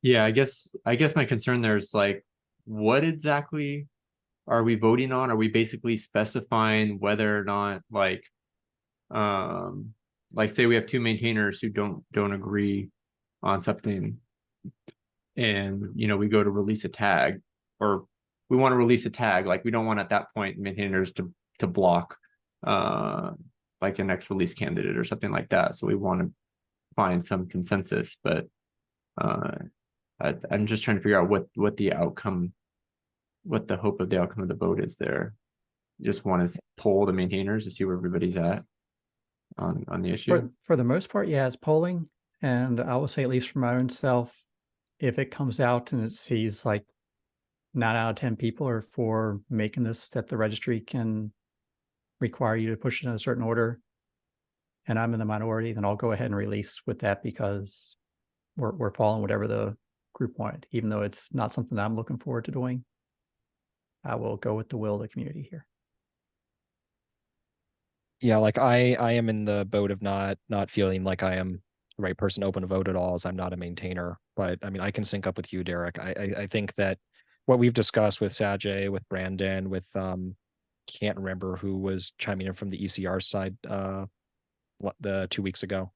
Yeah, I guess my concern there is like, what exactly are we voting on? Are we basically specifying whether or not like say we have two maintainers who don't agree on something, and we go to release a tag, or we want to release a tag, like we don't want at that point maintainers to block like the next release candidate or something like that. So we want to find some consensus, but I'm just trying to figure out what the outcome, what the hope of the outcome of the vote is there. Just want to poll the maintainers to see where everybody's at on the issue. For the most part, yeah, it's polling. And I will say, at least for my own self, if it comes out and it sees like 9 out of 10 people are for making this, that the registry can require you to push it in a certain order, and I'm in the minority, then I'll go ahead and release with that, because we're following whatever the group wanted, even though it's not something that I'm looking forward to doing. I will go with the will of the community here. Yeah, like I am in the boat of not feeling like I am the right person to open a vote at all, as I'm not a maintainer. But I mean, I can sync up with you, Derek. I think that what we've discussed with Sajay, with Brandon, with can't remember who was chiming in from the ECR side the 2 weeks ago.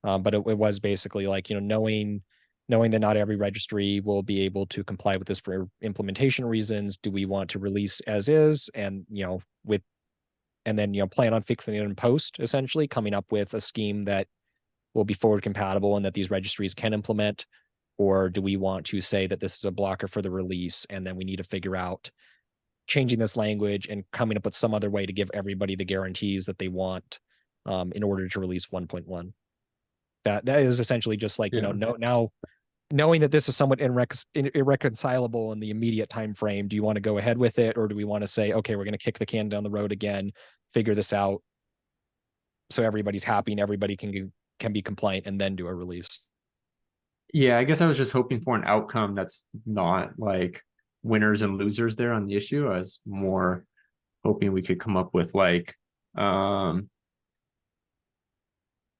But it was basically like, knowing that not every registry will be able to comply with this for implementation reasons. Do we want to release as is, and then plan on fixing it in post, essentially coming up with a scheme that will be forward compatible and that these registries can implement? Or do we want to say that this is a blocker for the release, and then we need to figure out changing this language and coming up with some other way to give everybody the guarantees that they want in order to release 1.1? That is essentially just like, now knowing that this is somewhat irreconcilable in the immediate time frame, do you want to go ahead with it, or do we want to say, okay, we're going to kick the can down the road again, figure this out so everybody's happy and everybody can be compliant, and then do a release? Yeah, I guess I was just hoping for an outcome that's not like winners and losers there on the issue. I was more hoping we could come up with like,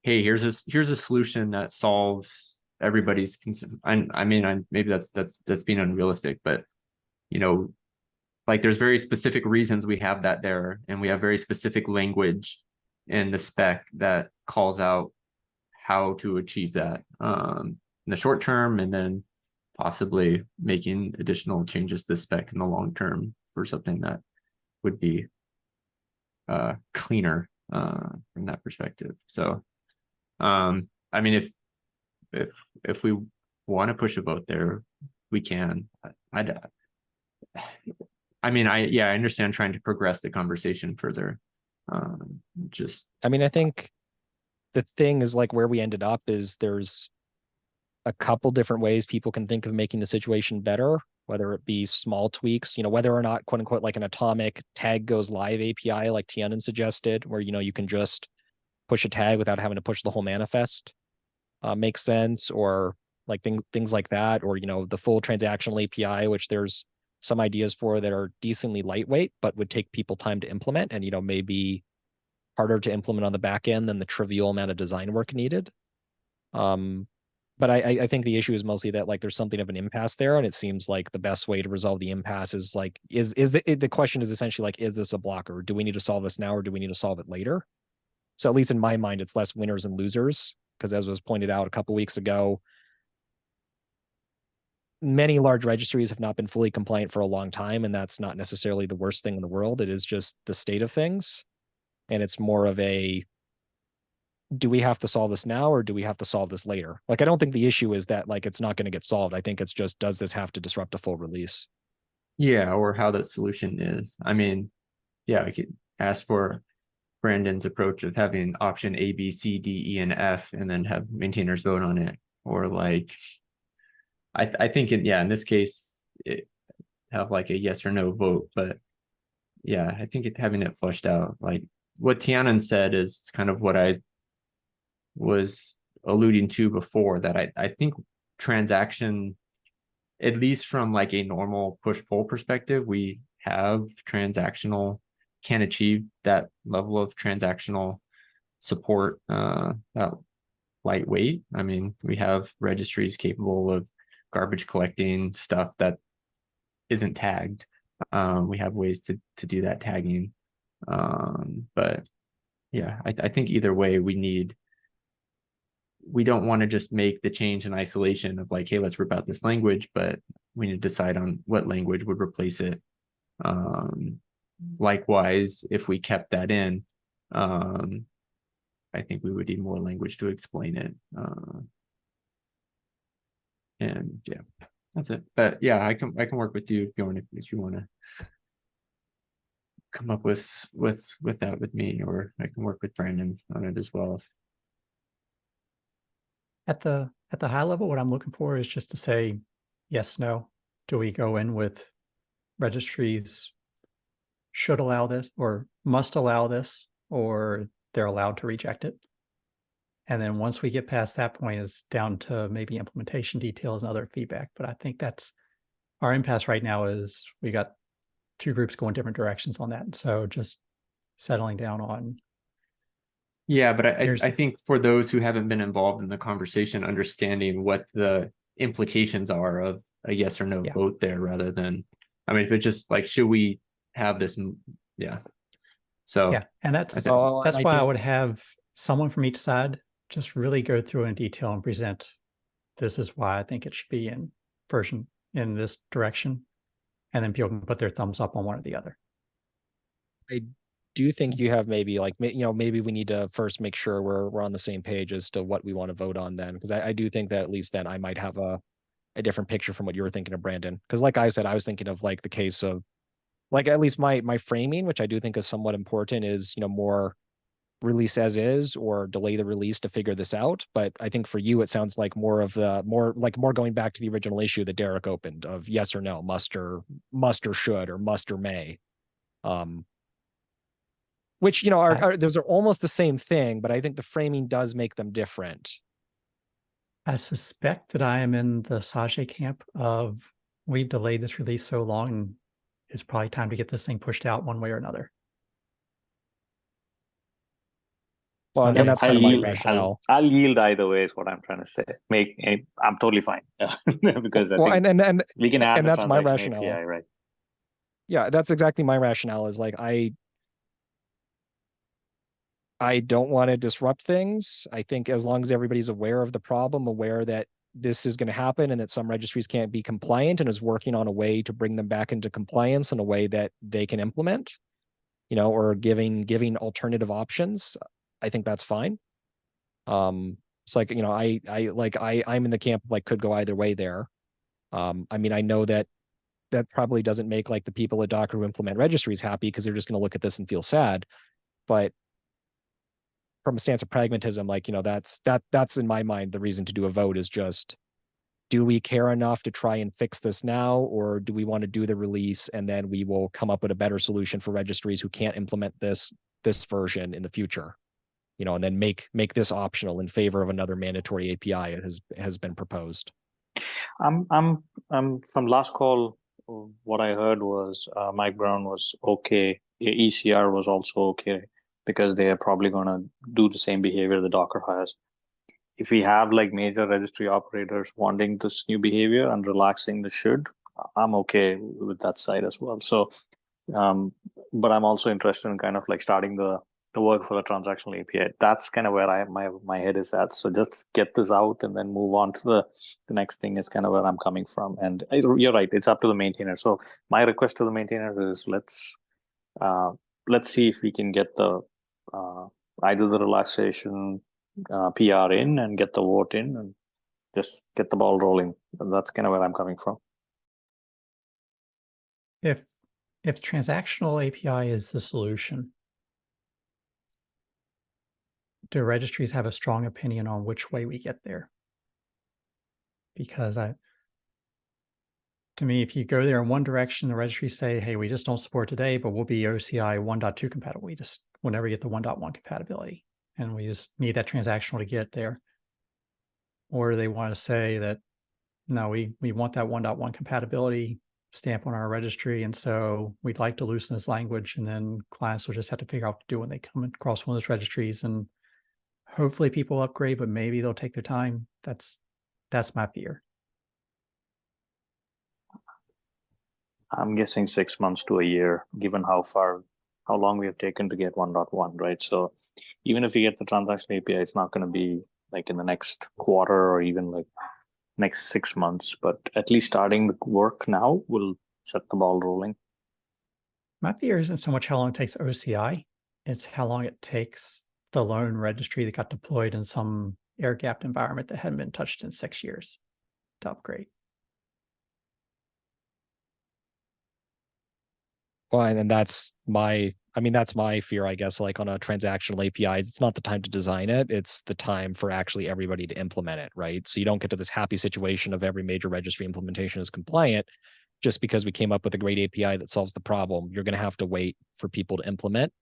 hey, here's a solution that solves everybody's concern. I mean, maybe that's being unrealistic, but you know, like there's very specific reasons we have that there, and we have very specific language in the spec that calls out how to achieve that in the short term, and then possibly making additional changes to the spec in the long term for something that would be cleaner from that perspective. So I mean, if we want to push a vote there, we can. I mean, I understand trying to progress the conversation further. I mean, I think the thing is like where we ended up is there's a couple different ways people can think of making the situation better, whether it be small tweaks, you know, whether or not, quote unquote, like an atomic tag goes live API like Tianan suggested, where, you know, you can just push a tag without having to push the whole manifest, makes sense, or like things like that, or, you know, the full transactional API, which there's some ideas for that are decently lightweight, but would take people time to implement, and, you know, maybe harder to implement on the back end than the trivial amount of design work needed. But I think the issue is mostly that like there's something of an impasse there, and it seems like the best way to resolve the impasse is like the question is essentially like, is this a blocker? Do we need to solve this now, or do we need to solve it later? So at least in my mind, it's less winners and losers, because as was pointed out a couple weeks ago, many large registries have not been fully compliant for a long time, and that's not necessarily the worst thing in the world. It is just the state of things, and it's more of a, do we have to solve this now, or do we have to solve this later? Like, I don't think the issue is that like it's not going to get solved. I think it's just, does this have to disrupt a full release? Yeah, or how that solution is. I mean, yeah, I could ask for Brandon's approach of having option A, B, C, D, E, and F, and then have maintainers vote on it. Or like, I think in this case, have like a yes or no vote. But yeah, I think having it flushed out, like what Tianan said is kind of what I was alluding to before, that I think transaction, at least from like a normal push-pull perspective, we have transactional, can achieve that level of transactional support, that lightweight. I mean, we have registries capable of garbage collecting stuff that isn't tagged. We have ways to do that tagging. But yeah, I think either way we don't want to just make the change in isolation of like, hey, let's rip out this language, but we need to decide on what language would replace it. Likewise, if we kept that in, I think we would need more language to explain it. And yeah, that's it. But yeah, I can work with you, Bjorn, if you want to come up with that with me, or I can work with Brandon on it as well. At the high level, what I'm looking for is just to say yes, no. Do we go in with registries should allow this or must allow this, or they're allowed to reject it? And then once we get past that point, it's down to maybe implementation details and other feedback. But I think that's our impasse right now, is we got two groups going different directions on that. So just settling down on. Yeah, but I think for those who haven't been involved in the conversation, understanding what the implications are of a yes or no vote there, rather than, I mean, if it's just like, should we have this? Yeah. So yeah, and that's why I would have someone from each side just really go through in detail and present, this is why I think it should be in version in this direction. And then people can put their thumbs up on one or the other. I do think you have maybe like, you know, maybe we need to first make sure we're on the same page as to what we want to vote on then. Because I do think that at least then I might have a different picture from what you were thinking of, Brandon. Because like I said, I was thinking of like the case of like, at least my framing, which I do think is somewhat important, is, you know, more release as is or delay the release to figure this out. But I think for you, it sounds like more going back to the original issue that Derek opened of yes or no, must or should, or must or may. Which, you know, those are almost the same thing, but I think the framing does make them different. I suspect that I am in the Sajay camp of, we've delayed this release so long, and it's probably time to get this thing pushed out one way or another. Well, So and I that's think kind of my yield. rationale. I'll yield either way is what I'm trying to say. I'm totally fine because I Well, think and we can add and the that's my transaction rationale. API, right? Yeah, that's exactly my rationale. Is like I don't want to disrupt things. I think as long as everybody's aware of the problem, aware that this is going to happen and that some registries can't be compliant and is working on a way to bring them back into compliance in a way that they can implement, or giving alternative options, I think that's fine. It's like, I'm in the camp of like could go either way there. I mean, I know that probably doesn't make like the people at Docker who implement registries happy because they're just going to look at this and feel sad. But from a stance of pragmatism, like, that's in my mind, the reason to do a vote is just, do we care enough to try and fix this now? Or do we want to do the release and then we will come up with a better solution for registries who can't implement this version in the future? And then make this optional in favor of another mandatory API has been proposed. I'm from last call. What I heard was Mike Brown was okay. ECR was also okay because they are probably going to do the same behavior the Docker has. If we have like major registry operators wanting this new behavior and relaxing the should, I'm okay with that side as well. So, but I'm also interested in kind of like starting the work for the transactional API. That's kind of where my head is at. So just get this out and then move on to the next thing is kind of where I'm coming from. And you're right, it's up to the maintainer. So my request to the maintainer is let's see if we can get the either the relaxation PR in and get the vote in and just get the ball rolling. And that's kind of where I'm coming from. if transactional API is the solution, do registries have a strong opinion on which way we get there? Because to me, if you go there in one direction, the registries say, hey, we just don't support today, but we'll be OCI 1.2 compatible. We'll never get the 1.1 compatibility. And we just need that transactional to get there. Or they want to say that, no, we want that 1.1 compatibility stamp on our registry. And so we'd like to loosen this language. And then clients will just have to figure out what to do when they come across one of those registries. And hopefully people upgrade, but maybe they'll take their time. That's my fear. I'm guessing 6 months to a year, given how long we have taken to get 1.1, right? So even if you get the transaction API, it's not going to be like in the next quarter or even like next 6 months, but at least starting the work now will set the ball rolling. My fear isn't so much how long it takes OCI, it's how long it takes the lone registry that got deployed in some air-gapped environment that hadn't been touched in 6 years to upgrade. Well, and that's my fear, I guess, like on a transactional API, it's not the time to design it. It's the time for actually everybody to implement it, right? So you don't get to this happy situation of every major registry implementation is compliant just because we came up with a great API that solves the problem. You're going to have to wait for people to implement.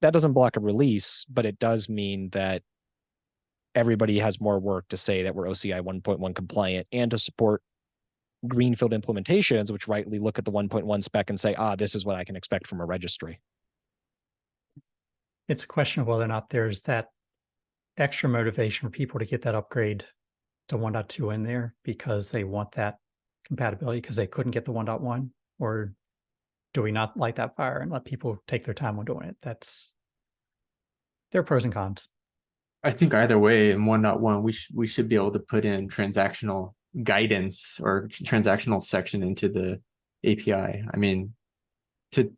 That doesn't block a release, but it does mean that everybody has more work to say that we're OCI 1.1 compliant and to support greenfield implementations, which rightly look at the 1.1 spec and say, this is what I can expect from a registry. It's a question of whether or not there's that extra motivation for people to get that upgrade to 1.2 in there because they want that compatibility because they couldn't get the 1.1, or do we not light that fire and let people take their time on doing it? There are pros and cons. I think either way in 1.1, we should be able to put in transactional guidance or transactional section into the API. I mean, to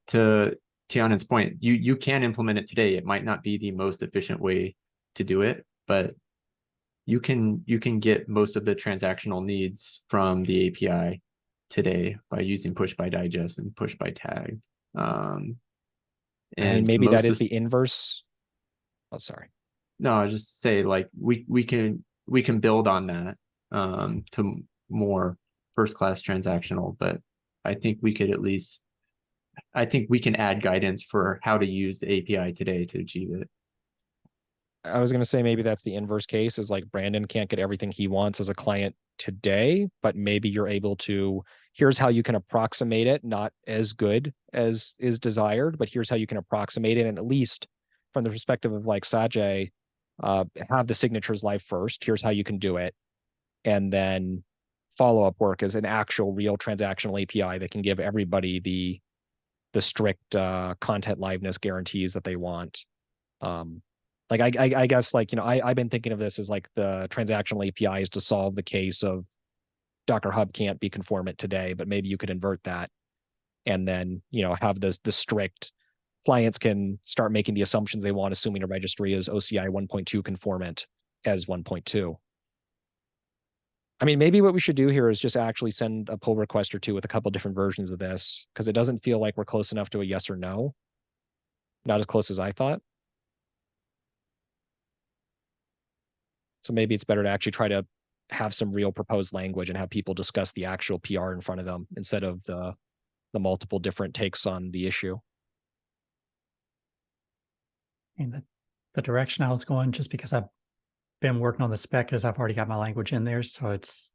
Tianan's point, you can implement it today. It might not be the most efficient way to do it, but you can get most of the transactional needs from the API today by using push by digest and push by tag. And maybe that is the inverse. Oh, sorry. No, I just say like we can build on that to more first class transactional, but I think we could we can add guidance for how to use the API today to achieve it. I was going to say maybe that's the inverse case, is like Brandon can't get everything he wants as a client today, but maybe you're able to, here's how you can approximate it, not as good as is desired, but here's how you can approximate it. And at least from the perspective of like Sajay, have the signatures live first. Here's how you can do it. And then follow-up work as an actual real transactional API that can give everybody the strict content liveness guarantees that they want. Like I guess, like, you know, I've been thinking of this as like the transactional APIs to solve the case of Docker Hub can't be conformant today, but maybe you could invert that and then, you know, have the strict clients can start making the assumptions they want, assuming a registry is OCI 1.2 conformant as 1.2. I mean, maybe what we should do here is just actually send a pull request or two with a couple different versions of this, because it doesn't feel like we're close enough to a yes or no. Not as close as I thought. So maybe it's better to actually try to have some real proposed language and have people discuss the actual PR in front of them instead of the multiple different takes on the issue. And the direction I was going, just because I've been working on the spec, is I've already got my language in there, so it's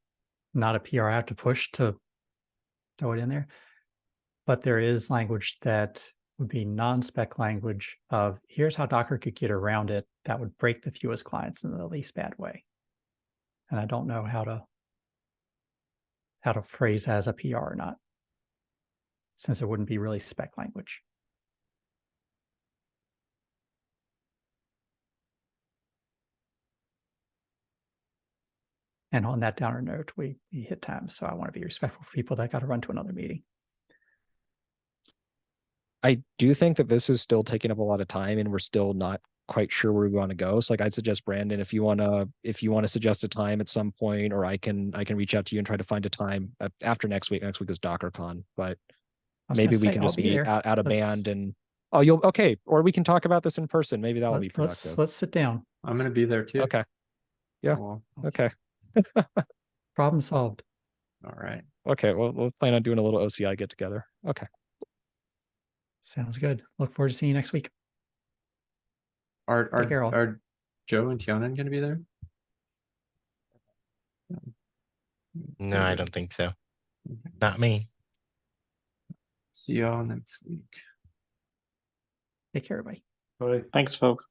not a PR I have to push to throw it in there. But there is language that would be non-spec language of here's how Docker could get around it that would break the fewest clients in the least bad way. And I don't know how to phrase as a PR or not, since it wouldn't be really spec language. And on that downer note, we hit time, so I want to be respectful for people that got to run to another meeting. I do think that this is still taking up a lot of time and we're still not quite sure where we want to go. So like, I'd suggest, Brandon, if you want to suggest a time at some point, or I can reach out to you and try to find a time after next week. Next week is DockerCon, but maybe we can just meet out of band and okay. Or we can talk about this in person. Maybe that will be productive. Let's sit down. I'm going to be there too. Okay. Yeah. Well, Okay. Problem solved. all right. Okay. Well, we'll plan on doing a little OCI get together. Okay. Sounds good. Look forward to seeing you next week. Take care, all. Are Joe and Tianan going to be there? No, I don't think so. Not me. See y'all next week. Take care, everybody. Bye. Thanks, folks.